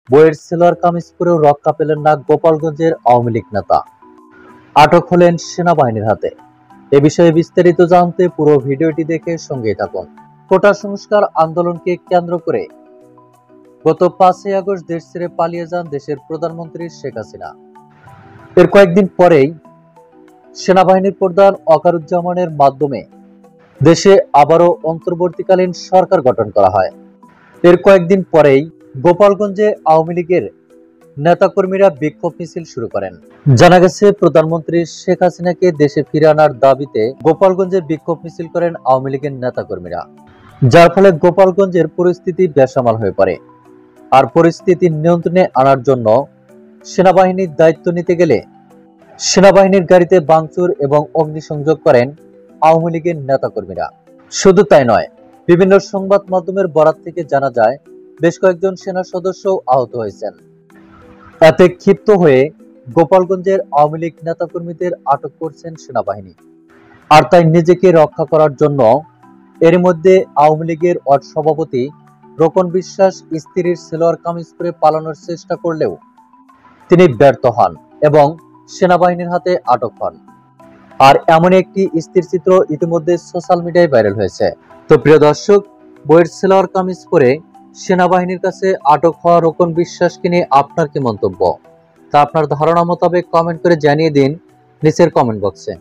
বইয়ের সেলোয়ার কামিজ পরেও রক্ষা পেলেন না গোপালগঞ্জের আওয়ামী লীগ নেতা। আটক হলেন সেনাবাহিনীর হাতে। এ বিষয়ে বিস্তারিত জানতে পুরো ভিডিওটি দেখে সঙ্গেই থাকুন। কোটা সংস্কার আন্দোলনকে কেন্দ্র করে গত 5ই আগস্ট দেশ ছেড়ে পালিয়ে যান দেশের প্রধানমন্ত্রী শেখ হাসিনা। এর কয়েকদিন পরেই সেনাবাহিনীর প্রধান ওয়াকারুজ্জামানের মাধ্যমে দেশে আবারও অন্তর্বর্তীকালীন সরকার গঠন করা হয়। এর কয়েকদিন পরেই গোপালগঞ্জে আওয়ামী লীগের নেতাকর্মীরা বিক্ষোভ মিছিল শুরু করেন। জানা গেছে, প্রধানমন্ত্রী শেখ হাসিনাকে দেশে ফিরে আনার দাবিতে গোপালগঞ্জে বিক্ষোভ মিছিল করেন আওয়ামী লীগের নেতাকর্মীরা, যার ফলে গোপালগঞ্জের পরিস্থিতি বেসামাল হয়ে পড়ে। আর পরিস্থিতি নিয়ন্ত্রণে আনার জন্য সেনাবাহিনীর দায়িত্ব নিতে গেলে সেনাবাহিনীর গাড়িতে ভাঙচুর এবং অগ্নিসংযোগ করেন আওয়ামী লীগের নেতাকর্মীরা। শুধু তাই নয়, বিভিন্ন সংবাদ মাধ্যমের বরাত থেকে জানা যায় বেশ কয়েকজন সেনা সদস্য আহত হয়েছেন। এতে ক্ষিপ্ত হয়ে গোপালগঞ্জের আওয়ামী লীগ নেতাকর্মীদের আটক করছেন সেনাবাহিনী। আর তাই নিজেকে রক্ষা করার জন্য এর মধ্যে আওয়ামী লীগের সভাপতি রোকন বিশ্বাস স্ত্রীর সেলোয়ার কামিজ পরে পালানোর চেষ্টা করলেও তিনি ব্যর্থ হন এবং সেনাবাহিনীর হাতে আটক হন। আর এমন একটি স্থিরচিত্র ইতিমধ্যে সোশ্যাল মিডিয়ায় ভাইরাল হয়েছে। তো প্রিয় দর্শক, বইয়ের সেলোয়ার কামিজ পরে সেনাবাহিনীর কাছে আটক হওয়া রোকন বিশ্বাসকে নিয়ে আপনার কি মন্তব্য, তা আপনার ধারণা মোতাবেক কমেন্ট করে জানিয়ে দিন নিচের কমেন্ট বক্সে।